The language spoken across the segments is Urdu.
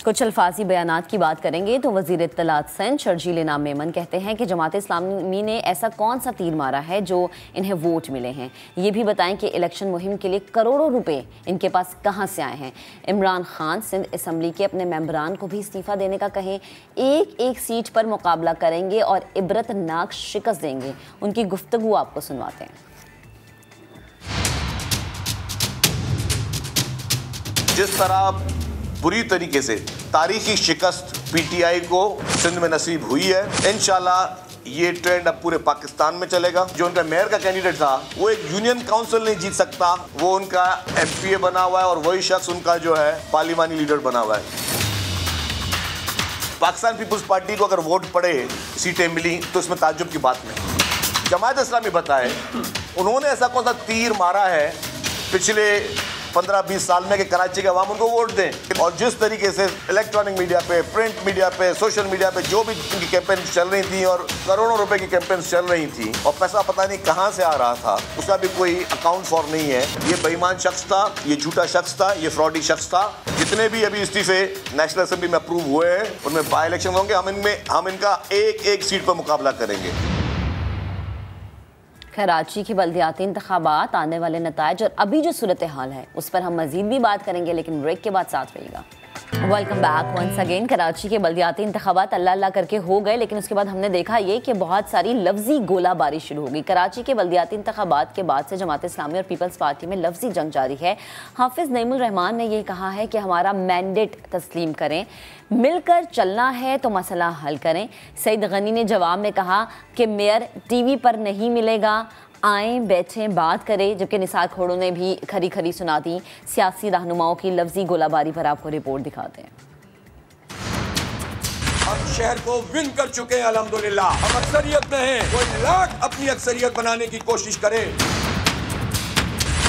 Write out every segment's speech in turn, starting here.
کچھ الفاظی بیانات کی بات کریں گے تو وزیر اطلاعات سندھ شرجیل انعام میمن کہتے ہیں کہ جماعت اسلامی نے ایسا کون سا تیر مارا ہے جو انہیں ووٹ ملے ہیں. یہ بھی بتائیں کہ الیکشن مہم کے لیے کروڑوں روپے ان کے پاس کہاں سے آئے ہیں. عمران خان سندھ اسمبلی کے اپنے ممبران کو بھی استعفیٰ دینے کا کہیں. ایک ایک سیٹ پر مقابلہ کریں گے اور عبرت ناک شکست دیں گے. ان کی گفتگو آپ کو سنواتے ہیں. جس طرح بری طریقے سے تاریخی شکست پی ٹی آئی کو سندھ میں نصیب ہوئی ہے، انشاءاللہ یہ ٹرینڈ اب پورے پاکستان میں چلے گا. جو ان کا میئر کا کینڈیڈیٹ تھا وہ ایک یونین کاؤنسل نہیں جیت سکتا، وہ ان کا ایم پی اے بنا ہوا ہے اور وہی شخص ان کا جو ہے پارلیمانی لیڈر بنا ہوا ہے. پاکستان پیپلز پارٹی کو اگر ووٹ پڑے سیٹیں ملی تو اس میں تعجب کی بات نہیں. جماعت اسلامی بتائے انہوں نے ایسا کون سا تیر مارا ہے پچھلے 15-20 سال میں کہ کراچی کے عوام ان کو ووٹ دیں. اور جس طریقے سے الیکٹرانک میڈیا پہ، پرنٹ میڈیا پہ، سوشل میڈیا پہ جو بھی ان کی کیمپینز چل رہی تھیں اور کروڑوں روپے کی کیمپینز چل رہی تھیں اور پیسہ پتہ نہیں کہاں سے آ رہا تھا، اس کا بھی کوئی اکاؤنٹ فار نہیں ہے. یہ بے ایمان شخص تھا، یہ جھوٹا شخص تھا، یہ فراڈی شخص تھا. جتنے بھی ابھی استعفے نیشنل اسمبلی میں اپروو ہوئے ہیں ان میں بائی الیکشن ہوں گے. ہم ان کا ایک ایک سیٹ پر مقابلہ کریں گے. کراچی کے بلدیاتی انتخابات، آنے والے نتائج اور ابھی جو صورتحال ہے اس پر ہم مزید بھی بات کریں گے، لیکن بریک کے بعد ساتھ رہیے گا. Welcome back once again. Karachi کے بلدیاتی انتخابات اللہ کر کے ہو گئے، لیکن اس کے بعد ہم نے دیکھا یہ کہ بہت ساری لفظی گولہ باری شروع ہو گئی. کراچی کے بلدیاتی انتخابات کے بعد سے جماعت اسلامی اور پیپلز پارٹی میں لفظی جنگ جاری ہے. حافظ نعیم الرحمان نے یہ کہا ہے کہ ہمارا مینڈیٹ تسلیم کریں، مل کر چلنا ہے تو مسئلہ حل کریں. سعید غنی نے جواب میں کہا کہ میئر ٹی وی پر نہیں ملے گا، آئیں بیٹھیں بات کریں. جبکہ نثار کھوڑوں نے بھی کھری کھری سنا دی. سیاسی رہنماؤں کی لفظی گولہ باری پر آپ کو رپورٹ دکھاتے ہیں. ہم شہر کو ون کر چکے ہیں الحمدللہ. ہم اکثریت میں ہیں، کوئی لاکھ اپنی اکثریت بنانے کی کوشش کرے.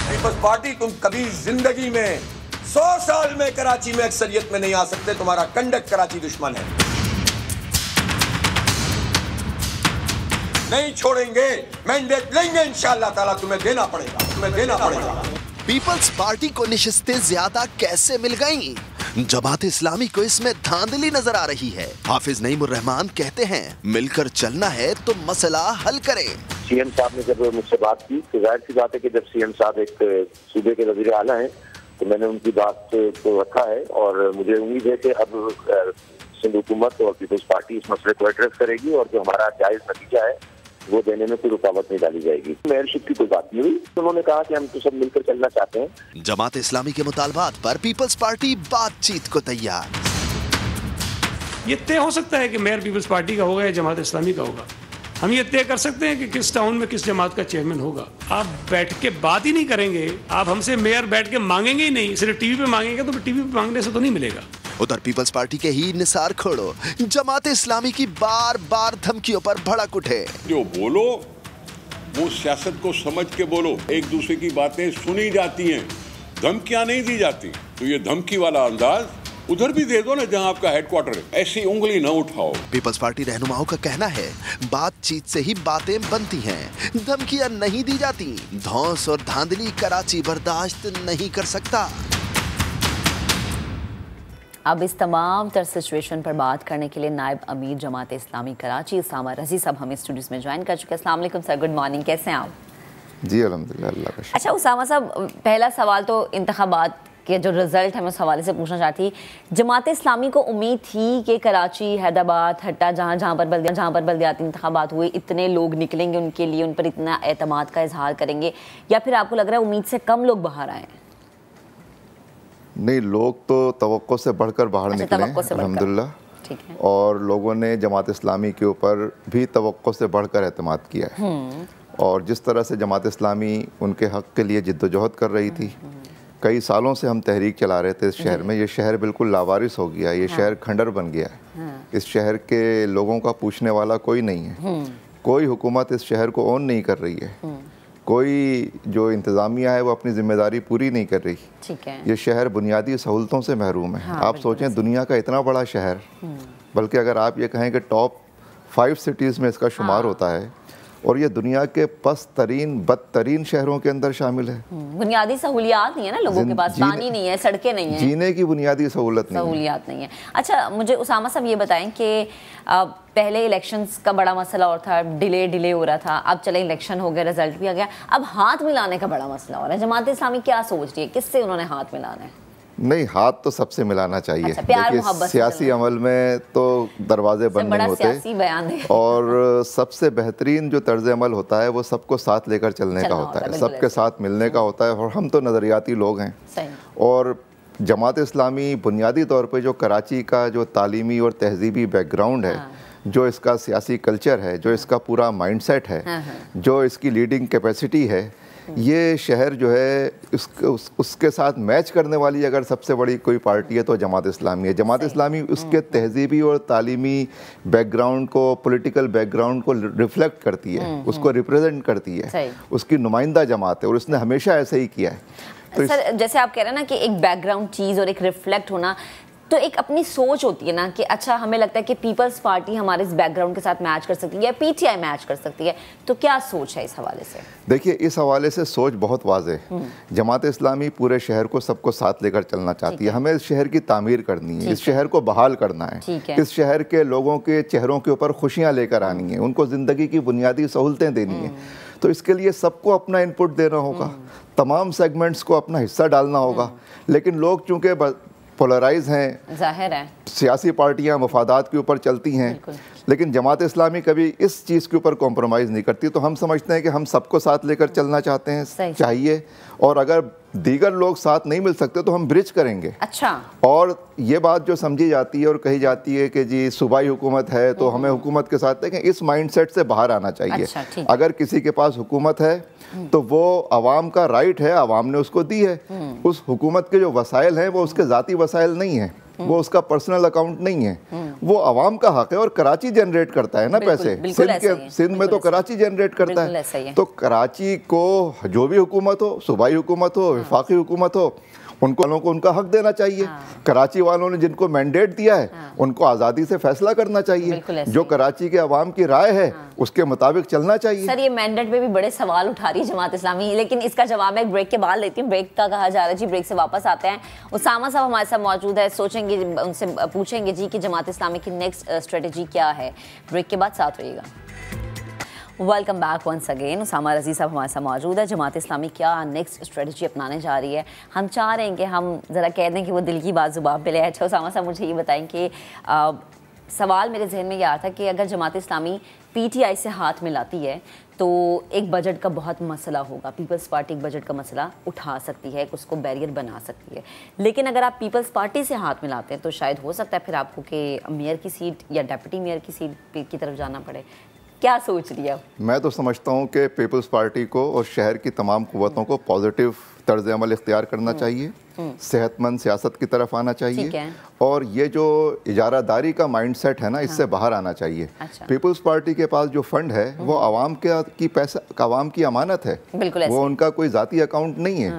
پیپلز پارٹی تم کبھی زندگی میں 100 سال میں کراچی میں اکثریت میں نہیں آ سکتے. تمہارا کنڈک کراچی دشمن ہے. نہیں چھوڑیں گے، مینڈیٹ لیں گے انشاءاللہ تعالیٰ. تمہیں دینا پڑے گا. پیپلز پارٹی کو نشستیں زیادہ کیسے مل گئیں؟ جماعت اسلامی کو اس میں دھاندلی نظر آ رہی ہے. حافظ نعیم الرحمان کہتے ہیں مل کر چلنا ہے تو مسئلہ حل کریں. سی ایم صاحب نے جب مجھ سے بات کی تو ظاہر سی بات ہے کہ جب سی ایم صاحب ایک صوبے کے وزیر اعلیٰ ہیں تو میں نے ان کی بات کو رکھا ہے اور مجھے امید ہے کہ اب سندھ حکومت اور پیپلز پارٹی اس مسئلے کو ایڈریس کرے گی اور جو ہمارا جائز نتیجہ ہے وہ دینے میں کوئی رکاوٹ نہیں ڈالی جائے گی. میئرشپ کی کوئی بات نہیں ہوئی. انہوں نے کہا کہ ہم تو سب مل کر چلنا چاہتے ہیں. جماعت اسلامی کے مطالبات پر پیپلز پارٹی بات چیت کو تیار. یہ طے ہو سکتا ہے کہ میئر پیپلز پارٹی کا ہوگا یا جماعت اسلامی کا ہوگا. ہم یہ طے کر سکتے ہیں کہ کس ٹاؤن میں کس جماعت کا چیئرمین ہوگا. آپ بیٹھ کے بات ہی نہیں کریں گے، آپ ہم سے میئر بیٹھ کے مانگیں گے ہی نہیں، صرف ٹی وی پہ مانگیں گے تو ٹی وی پہ مانگنے سے تو نہیں ملے گا. ادھر پیپلز پارٹی کے ہی نثار کھوڑو جماعت اسلامی کی بار بار دھمکیوں پر بھڑک اٹھے. جو بولو وہ سیاست کو سمجھ کے بولو. ایک دوسرے کی باتیں سنی جاتی ہیں، دھمکیاں نہیں دی جاتی. تو یہ دھمکی والا انداز ادھر بھی دے دو نا جہاں آپ کا ہیڈ کوارٹر ہے. ایسی انگلی نہ اٹھاؤ. پیپلز پارٹی رہنماؤں کا کہنا ہے بات چیت سے ہی باتیں بنتی ہیں، دھمکیاں نہیں دی جاتی. دھونس اور دھاندلی کراچی برداشت نہیں کر سکتا. اب اس تمام تر سچویشن پر بات کرنے کے لیے نائب امیر جماعت اسلامی کراچی اسامہ رضی صاحب ہمیں اسٹوڈیوز میں جوائن کر چکے. السلام علیکم سر، گڈ مارننگ، کیسے ہیں آپ؟ جی الحمدللہ، اللہ کا شکر. اچھا اسامہ صاحب، پہلا سوال تو انتخابات کے جو رزلٹ ہے میں اس حوالے سے پوچھنا چاہتی. جماعت اسلامی کو امید تھی کہ کراچی، حیدرآباد، ہٹا جہاں پر بلدیاتی انتخابات ہوئے اتنے لوگ نکلیں گے ان کے لیے، ان پر اتنا اعتماد کا اظہار کریں گے، یا پھر آپ کو لگ رہا ہے امید سے کم لوگ باہر آئے ہیں؟ نہیں، لوگ تو توقع سے بڑھ کر باہر نکلے الحمدللہ. اور لوگوں نے جماعت اسلامی کے اوپر بھی توقع سے بڑھ کر اعتماد کیا ہے. اور جس طرح سے جماعت اسلامی ان کے حق کے لیے جد و جہد کر رہی تھی، کئی سالوں سے ہم تحریک چلا رہے تھے اس شہر میں. یہ شہر بالکل لاوارث ہو گیا، یہ شہر کھنڈر بن گیا ہے. اس شہر کے لوگوں کا پوچھنے والا کوئی نہیں ہے. کوئی حکومت اس شہر کو اون نہیں کر رہی ہے. کوئی جو انتظامیہ ہے وہ اپنی ذمہ داری پوری نہیں کر رہی. یہ شہر بنیادی سہولتوں سے محروم ہے. آپ سوچیں دنیا کا اتنا بڑا شہر، بلکہ اگر آپ یہ کہیں کہ ٹاپ 5 سٹیز میں اس کا شمار ہوتا ہے، اور یہ دنیا کے پست ترین بدترین شہروں کے اندر شامل ہے. بنیادی سہولیات نہیں ہے نا لوگوں کے پاس, پانی نہیں ہے, سڑکیں نہیں ہیں, جینے کی بنیادی سہولیات نہیں ہے. اچھا مجھے اسامہ صاحب یہ بتائیں کہ پہلے الیکشنز کا بڑا مسئلہ اور تھا, ڈیلے ہو رہا تھا, اب چلے الیکشن ہو گیا, رزلٹ بھی آ گیا, اب ہاتھ ملانے کا بڑا مسئلہ ہو رہا ہے. جماعت اسلامی کیا سوچ رہی ہے, کس سے انہوں نے ہاتھ ملانا ہے؟ نہیں, ہاتھ تو سب سے ملانا چاہیے. سیاسی عمل میں تو دروازے بند نہیں ہوتے, اور سب سے بہترین جو طرز عمل ہوتا ہے وہ سب کو ساتھ لے کر چلنے کا ہوتا ہے, سب کے ساتھ ملنے کا ہوتا ہے. اور ہم تو نظریاتی لوگ ہیں, اور جماعت اسلامی بنیادی طور پہ جو کراچی کا جو تعلیمی اور تہذیبی بیک گراؤنڈ ہے, جو اس کا سیاسی کلچر ہے, جو اس کا پورا مائنڈ سیٹ ہے, جو اس کی لیڈنگ کیپیسٹی ہے, یہ شہر جو ہے اس کے ساتھ میچ کرنے والی اگر سب سے بڑی کوئی پارٹی ہے تو جماعت اسلامی ہے. جماعت اسلامی اس کے تہذیبی اور تعلیمی بیک گراؤنڈ کو, پولیٹیکل بیک گراؤنڈ کو ریفلیکٹ کرتی ہے, اس کو ریپریزنٹ کرتی ہے, اس کی نمائندہ جماعت ہے, اور اس نے ہمیشہ ایسے ہی کیا ہے. سر جیسے آپ کہہ رہے ہیں نا کہ ایک بیک گراؤنڈ چیز اور ایک ریفلیکٹ ہونا, تو ایک اپنی سوچ ہوتی ہے نا کہ اچھا ہمیں لگتا ہے کہ پیپلز پارٹی ہمارے اس بیک گراؤنڈ کے ساتھ میچ کر سکتی ہے یا پی ٹی آئی میچ کر سکتی ہے, تو کیا سوچ ہے اس حوالے سے؟ دیکھیے, اس حوالے سے سوچ بہت واضح ہے. جماعت اسلامی پورے شہر کو سب کو ساتھ لے کر چلنا چاہتی ہے. ہمیں اس شہر کی تعمیر کرنی ہے, اس شہر کو بحال کرنا ہے, اس شہر کے لوگوں کے چہروں کے اوپر خوشیاں لے کر آنی ہیں, ان کو زندگی کی بنیادی سہولتیں دینی ہیں. تو اس کے لیے سب کو اپنا ان پٹ دینا ہوگا, تمام سیگمنٹس کو اپنا حصہ ڈالنا ہوگا. لیکن لوگ چونکہ پولرائز ہیں, ظاہر ہے سیاسی پارٹیاں مفادات کے اوپر چلتی ہیں, لیکن جماعت اسلامی کبھی اس چیز کے اوپر کمپرومائز نہیں کرتی. تو ہم سمجھتے ہیں کہ ہم سب کو ساتھ لے کر چلنا چاہتے ہیں, چاہیے, اور اگر دیگر لوگ ساتھ نہیں مل سکتے تو ہم برج کریں گے. اچھا, اور یہ بات جو سمجھی جاتی ہے اور کہی جاتی ہے کہ جی صوبائی حکومت ہے تو ہمیں حکومت کے ساتھ دیکھیں, اس مائنڈ سیٹ سے باہر آنا چاہیے. اگر کسی کے پاس حکومت ہے تو وہ عوام کا رائٹ ہے, عوام نے اس کو دی ہے. اس حکومت کے جو وسائل ہیں وہ اس کے ذاتی وسائل نہیں ہیں, وہ اس کا پرسنل اکاؤنٹ نہیں ہے, وہ عوام کا حق ہے. اور کراچی جنریٹ کرتا ہے نا پیسے, سندھ میں تو کراچی جنریٹ کرتا ہے. تو کراچی کو جو بھی حکومت ہو, صوبائی حکومت ہو, وفاقی حکومت ہو, ان کو ان کا حق دینا چاہیے. کراچی والوں نے جن کو مینڈیٹ دیا ہے ان کو آزادی سے فیصلہ کرنا چاہیے, جو کراچی کے عوام کی رائے ہے اس کے مطابق چلنا چاہیے. سر یہ مینڈیٹ پہ بھی بڑے سوال اٹھا رہی ہے جماعت اسلامی, لیکن اس کا جواب میں ایک بریک کے بعد لیتی ہوں. بریک کا کہا جا رہا ہے جی, بریک سے واپس آتے ہیں. اسامہ صاحب ہمارے ساتھ موجود ہے, سوچیں گے, ان سے پوچھیں گے جی کہ جماعت اسلامی کی نیکسٹ اسٹریٹجی کیا ہے. بریک کے بعد ساتھ رہیے گا. Welcome back once again. Osama Razi صاحب ہمارے ساتھ موجود ہے. جماعت اسلامی کیا نیکسٹ اسٹریٹجی اپنانے جا رہی ہے؟ ہم چاہ رہے ہیں کہ ہم ذرا کہہ دیں کہ وہ دل کی بات زبان پہ لے. اچھا اسامہ صاحب مجھے یہ بتائیں کہ سوال میرے ذہن میں یہ آ رہا تھا کہ اگر Jamaat Islami P T I سے ہاتھ ملاتی ہے تو ایک بجٹ کا بہت مسئلہ ہوگا. پیپلز پارٹی ایک بجٹ کا مسئلہ اٹھا سکتی ہے, اس کو بیریئر بنا سکتی ہے. لیکن اگر آپ پیپلز پارٹی سے ہاتھ ملاتے ہیں تو شاید ہو سکتا ہے پھر آپ کو کہ میئر کی سیٹ یا ڈیپٹی میئر کی سیٹ کی طرف جانا پڑے. کیا سوچ رہی ہے؟ میں تو سمجھتا ہوں کہ پیپلز پارٹی کو اور شہر کی تمام قوتوں کو پازیٹیو طرز عمل اختیار کرنا چاہیے, صحت مند سیاست کی طرف آنا چاہیے, اور یہ جو اجارہ داری کا مائنڈ سیٹ ہے نا اس سے باہر آنا چاہیے. پیپلز پارٹی کے پاس جو فنڈ ہے وہ عوام کی امانت ہے, وہ ان کا کوئی ذاتی اکاؤنٹ نہیں ہے.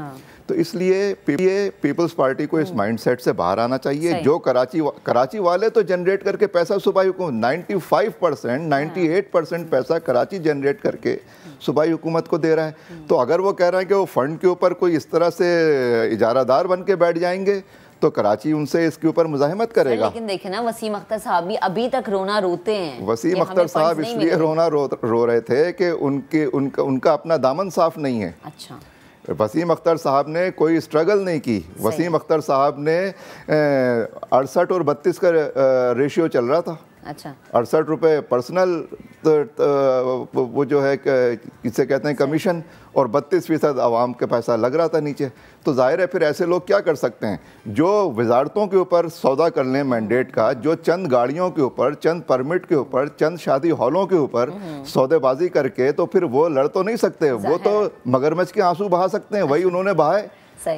تو اس لیے پیپلز پارٹی کو اس مائنڈ سیٹ سے باہر آنا چاہیے. جو کراچی والے تو جنریٹ کر کے پیسہ صوبائی حکومت 95% 98% پیسہ کراچی جنریٹ کر کے صوبائی حکومت کو دے رہا ہے. تو اگر وہ کہہ رہے ہیں کہ وہ فنڈ کے اوپر کوئی اس طرح سے اجارہ دار بن کے بیٹھ جائیں گے تو کراچی ان سے اس کے اوپر مزاحمت کرے گا. لیکن دیکھیں نا, وسیم اختر صاحب بھی ابھی تک رونا روتے ہیں. وسیم اختر صاحب اس لیے رونا رو رہے تھے کہ ان کا اپنا دامن صاف نہیں ہے. اچھا, وسیم اختر صاحب نے کوئی اسٹرگل نہیں کی. وسیم اختر صاحب نے 68 اور 32 کا ریشیو چل رہا تھا. اچھا, 68 روپے پرسنل وہ جو ہے کسے کہتے ہیں کمیشن, اور 32% عوام کے پیسہ لگ رہا تھا نیچے. تو ظاہر ہے پھر ایسے لوگ کیا کر سکتے ہیں جو وزارتوں کے اوپر سودا کر لیں مینڈیٹ کا, جو چند گاڑیوں کے اوپر, چند پرمٹ کے اوپر, چند شادی ہالوں کے اوپر سودے بازی کر کے, تو پھر وہ لڑ تو نہیں سکتے, وہ تو مگرمچھ کے آنسو بہا سکتے ہیں, وہی انہوں نے بہائے.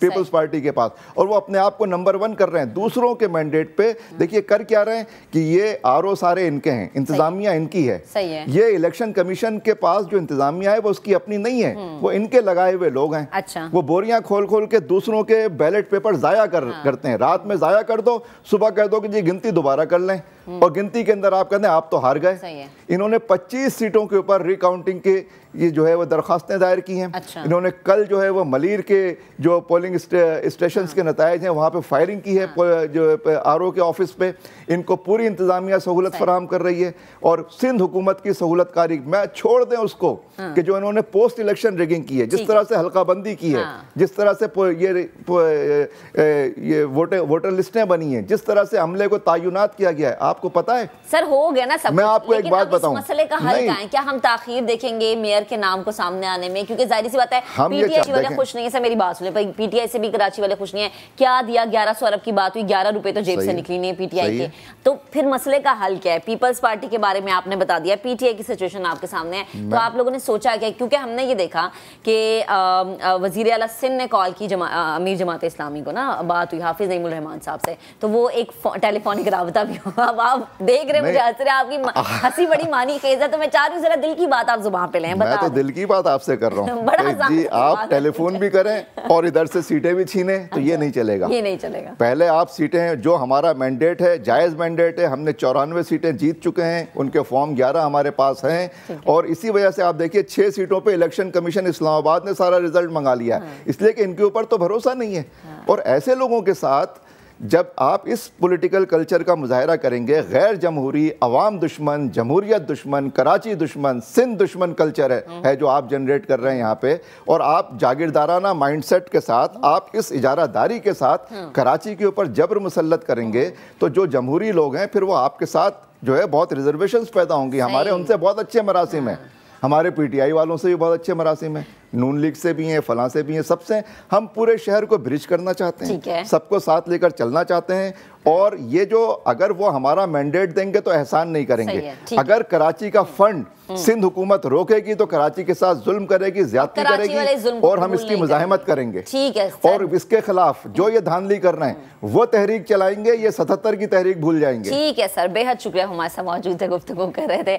پیپلز پارٹی کے پاس, اور وہ اپنے آپ کو نمبر 1 کر رہے ہیں دوسروں کے مینڈیٹ پہ. دیکھیے کر کیا رہے ہیں کہ یہ RO سارے ان کے ہیں, انتظامیہ ان کی ہے. یہ الیکشن کمیشن کے پاس جو انتظامیہ ہے وہ اس کی اپنی نہیں ہے, وہ ان کے لگائے ہوئے لوگ ہیں. وہ بوریاں کھول کھول کے دوسروں کے بیلٹ پیپر ضائع کرتے ہیں. رات میں ضائع کر دو, صبح کہہ دو کہ جی گنتی دوبارہ کر لیں, اور گنتی کے اندر آپ کہتے ہیں آپ تو ہار گئے. انہوں نے 25 سیٹوں کے اوپر ریکاؤنٹنگ کے یہ جو ہے وہ درخواستیں دائر کی ہیں. انہوں نے کل جو ہے وہ ملیر کے جو پولنگ اسٹیشنز کے نتائج ہیں وہاں پہ فائرنگ کی ہے جو RO کے آفس پہ. ان کو پوری انتظامیہ سہولت فراہم کر رہی ہے, اور سندھ حکومت کی سہولت کاری میں چھوڑ دیں اس کو کہ جو انہوں نے پوسٹ الیکشن ریگنگ کی ہے, جس طرح سے حلقہ بندی کی ہے, جس طرح سے یہ ووٹر لسٹیں بنی ہیں, جس طرح سے عملے کو تعینات کیا گیا ہے. آپ کو پتا ہے سر ہو گیا نا سب, میں آپ کو ایک بات بتاؤں, مسئلے کا حل کیا ہے؟ کیا ہم تاخیر دیکھیں گے میئر کے نام کو سامنے آنے میں؟ کیونکہ ظاہر سی بات ہے PTI والے خوش نہیں ہیں. سر میری بات سنیں, PTI سے بھی کراچی والے خوش نہیں ہیں. کیا دیا 1100 ارب کی بات ہوئی, 11 روپے تو جیب سے نکلی نہیں PTI کے. تو پھر مسئلے کا حل کیا ہے؟ پیپلز پارٹی کے بارے میں آپ نے بتا دیا, PTI کی سچویشن آپ کے سامنے ہے, تو آپ لوگوں نے سوچا کیا؟ کیونکہ ہم نے یہ دیکھا کہ وزیر اعلیٰ سندھ نے کال کی امیر جماعت اسلامی کو, نا بات ہوئی حافظ نعیم الرحمان صاحب سے, تو وہ ایک ٹیلی فونک رابطہ بھی ہوا. اب آپ دیکھ رہے مجھے ہنس رہے, آپ کی ہنسی بڑی مانی خیز ہے, تو میں چاہ رہی ہوں ذرا دل کی بات آپ زبان پہ لیں. میں تو دل کی بات آپ سے کر رہا ہوں جی, آپ ٹیلی فون بھی کریں اور ادھر سے سیٹیں بھی چھینیں, تو یہ نہیں چلے گا. یہ نہیں چلے گا. پہلے آپ سیٹیں, جو ہمارا مینڈیٹ ہے جائز مینڈیٹ ہے, ہم نے 94 سیٹیں جیت چکے ہیں, ان کے فارم 11 ہمارے پاس ہیں, اور اسی وجہ سے آپ دیکھیے 6 سیٹوں پہ الیکشن کمیشن اسلام آباد نے سارا رزلٹ منگا لیا, اس لیے کہ ان کے اوپر تو بھروسہ نہیں ہے. اور ایسے لوگوں کے ساتھ جب آپ اس پولیٹیکل کلچر کا مظاہرہ کریں گے, غیر جمہوری, عوام دشمن, جمہوریت دشمن, کراچی دشمن, سندھ دشمن کلچر ہے جو آپ جنریٹ کر رہے ہیں یہاں پہ, اور آپ جاگیردارانہ مائنڈ سیٹ کے ساتھ, آپ اس اجارہ داری کے ساتھ کراچی کے اوپر جبر مسلط کریں گے, تو جو جمہوری لوگ ہیں پھر وہ آپ کے ساتھ جو ہے بہت ریزرویشنز پیدا ہوں گی. ہمارے ان سے بہت اچھے مراسم ہیں, ہمارے PTI والوں سے بھی بہت اچھے مراسم ہیں, نون لیگ سے بھی ہیں, فلاں سے بھی ہیں, سب سے. ہم پورے شہر کو برج کرنا چاہتے ہیں, سب کو ساتھ لے کر چلنا چاہتے ہیں, اور یہ جو اگر وہ ہمارا مینڈیٹ دیں گے تو احسان نہیں کریں گے. اگر کراچی کا فنڈ سندھ حکومت روکے گی تو کراچی کے ساتھ ظلم کرے گی, زیادتی کرے گی, اور ہم اس کی مزاحمت کریں گے. اور اس کے خلاف جو یہ دھاندلی کر رہے ہیں وہ تحریک چلائیں گے, یہ 77 کی تحریک بھول جائیں گے. ٹھیک ہے سر, بے حد شکریہ, ہمارے ساتھ موجود تھے, گفتگو کر رہے تھے.